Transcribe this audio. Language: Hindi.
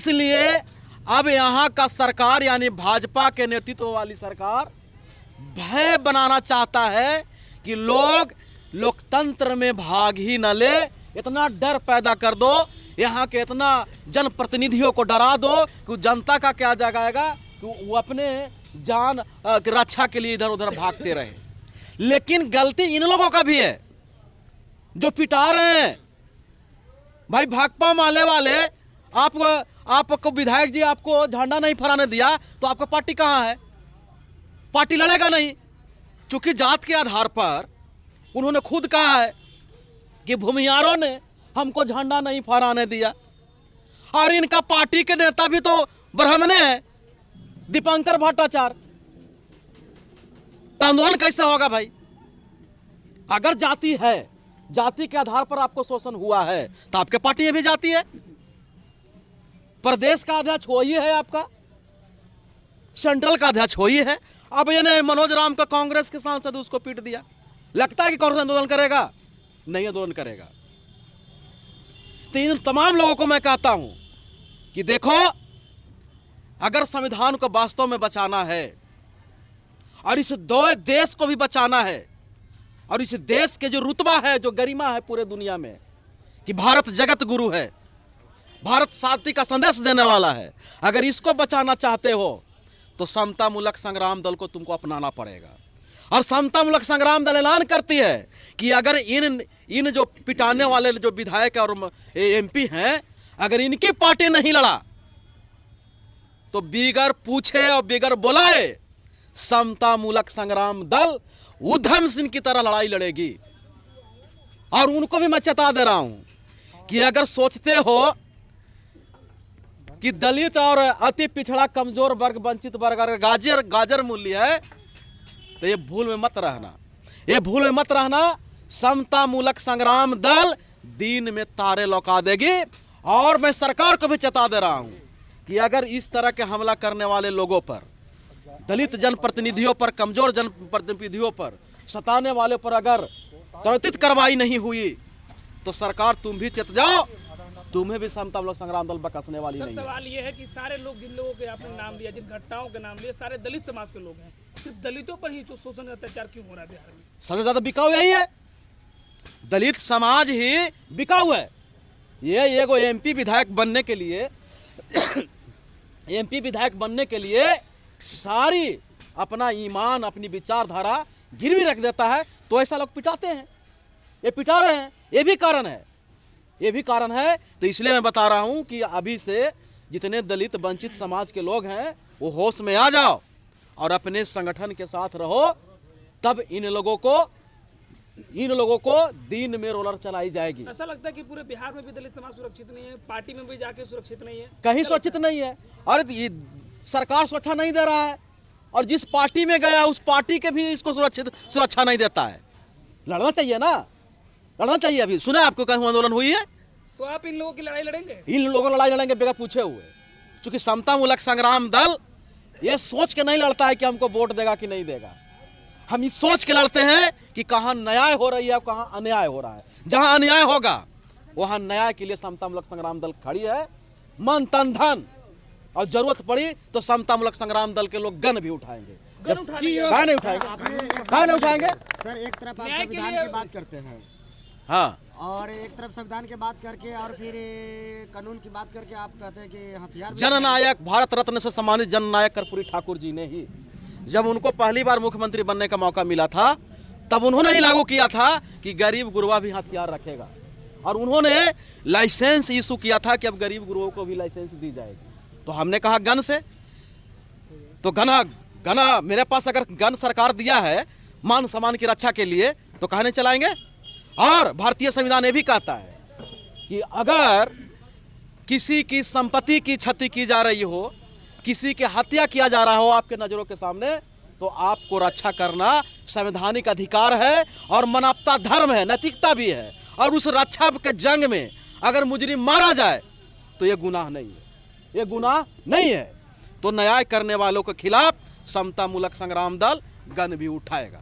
इसलिए अब यहाँ का सरकार यानी भाजपा के नेतृत्व वाली सरकार भय बनाना चाहता है कि लोग लोकतंत्र में भाग ही न ले। इतना डर पैदा कर दो, यहाँ के इतना जनप्रतिनिधियों को डरा दो कि जनता का क्या जगाएगा कि वो अपने जान की रक्षा के लिए इधर उधर भागते रहे। लेकिन गलती इन लोगों का भी है जो पिटा रहे हैं। भाई भाकपा माले वाले आपको विधायक जी आपको झंडा नहीं फहराने दिया तो आपका पार्टी कहाँ है? पार्टी लड़ेगा नहीं, क्योंकि जात के आधार पर उन्होंने खुद कहा है कि भूमियारों ने हमको झंडा नहीं फहराने दिया। और इनका पार्टी के नेता भी तो ब्राह्मण है, दीपंकर भट्टाचार्य। आंदोलन कैसे होगा भाई? अगर जाति है, जाति के आधार पर आपको शोषण हुआ है तो आपके पार्टी में भी जाति है। प्रदेश का अध्यक्ष वही है, आपका सेंट्रल का अध्यक्ष वही है। अब ये मनोज राम का कांग्रेस के सांसद उसको पीट दिया। लगता है कि कांग्रेस आंदोलन करेगा? नहीं आंदोलन करेगा। तो इन तमाम लोगों को मैं कहता हूं कि देखो, अगर संविधान को वास्तव में बचाना है और इस देश को भी बचाना है और इस देश के जो रुतबा है, जो गरिमा है पूरे दुनिया में कि भारत जगत गुरु है, भारत शांति का संदेश देने वाला है, अगर इसको बचाना चाहते हो तो समता मूलक संग्राम दल को तुमको अपनाना पड़ेगा। और समता मूलक संग्राम दल ऐलान करती है कि अगर इन जो पिटाने वाले जो विधायक और एमपी हैं, अगर इनकी पार्टी नहीं लड़ा तो बिगर पूछे और बिगर बुलाए समता मूलक संग्राम दल उधम सिंह की तरह लड़ाई लड़ेगी। और उनको भी मैं चेता दे रहा हूं कि अगर सोचते हो कि दलित और अति पिछड़ा कमजोर वर्ग वंचित वर्ग अगर गाजर मूल्य है तो ये भूल में मत रहना, ये भूल में मत रहना। समता मूलक संग्राम दल दिन में तारे लौका देगी। और मैं सरकार को भी चेता दे रहा हूं कि अगर इस तरह के हमला करने वाले लोगों पर, दलित जनप्रतिनिधियों पर, कमजोर जनप्रतिनिधियों पर, सताने वाले पर अगर त्वरित कार्रवाई नहीं हुई तो सरकार तुम भी चेत जाओ, तुम्हें भी समता मूलक संग्राम दल बकसने वाली नहीं है। सवाल ये है कि सारे लोग जिन लोगों के आपने नाम लिया, जिन घटनाओं के नाम लिए, सारे दलित समाज के लोग हैं। सिर्फ दलितों पर ही जो शोषण अत्याचार क्यों हो रहा है बिहार में? सबसे ज्यादा बिकाऊ यही है, दलित समाज ही बिकाऊ है। ये एगो एमपी विधायक बनने के लिए सारी अपना ईमान, अपनी विचारधारा गिरवी रख देता है तो ऐसा लोग पिटाते हैं। ये पिटा रहे हैं, ये भी कारण है। तो इसलिए मैं बता रहा हूं कि अभी से जितने दलित वंचित समाज के लोग हैं वो होश में आ जाओ और अपने संगठन के साथ रहो, तब इन लोगों को दिन में रोलर चलाई जाएगी। ऐसा लगता है कि पूरे बिहार में भी दलित समाज सुरक्षित नहीं है, पार्टी में भी जाके सुरक्षित नहीं है, कहीं सुरक्षित नहीं है। और ये सरकार सुरक्षा नहीं दे रहा है और जिस पार्टी में गया उस पार्टी के भी इसको सुरक्षा नहीं देता है। लड़ना चाहिए ना, लड़ना चाहिए। अभी सुना आपको कहीं आंदोलन हुई है तो आप इन लोगों की लड़ाई लड़ेंगे? इन लोगों की लड़ाई लड़ेंगे बगैर पूछे हुए, क्योंकि समता मूलक संग्राम दल ये सोच के नहीं लड़ता है कि हमको वोट देगा कि नहीं देगा। हम इस सोच के लड़ते हैं कि कहाँ न्याय हो रही है, कहाँ अन्याय हो रहा है। जहां अन्याय होगा वहां न्याय के लिए समता मूलक संग्राम दल खड़ी है, मन तन धन। और जरूरत पड़ी तो समता मूलक संग्राम दल के लोग गन भी उठाएंगे। कहाँ नहीं उठाएंगे? सर, एक तरफ आप संविधान की बात करते हैं, हाँ, और एक तरफ संविधान की बात करके और फिर कानून की बात करके आप कहते हैं कि हथियार। जननायक, भारत रत्न से सम्मानित जननायक कर्पूरी ठाकुर जी ने ही जब उनको पहली बार मुख्यमंत्री बनने का मौका मिला था तब उन्होंने ही लागू किया था कि गरीब गुरबा भी हथियार रखेगा। और उन्होंने लाइसेंस इशू किया था कि अब गरीब गुरुओं को भी लाइसेंस दी जाएगी। तो हमने कहा गन से, तो गना मेरे पास अगर गन सरकार दिया है मान सम्मान की रक्षा के लिए तो कहने चलाएंगे। और भारतीय संविधान ये भी कहता है कि अगर किसी की संपत्ति की क्षति की जा रही हो, किसी की हत्या किया जा रहा हो आपके नजरों के सामने, तो आपको रक्षा करना संवैधानिक अधिकार है और मानवता धर्म है, नैतिकता भी है। और उस रक्षा के जंग में अगर मुजरिम मारा जाए तो ये गुनाह नहीं है, ये गुनाह नहीं है। तो न्याय करने वालों के खिलाफ समता मूलक संग्राम दल गन भी उठाएगा।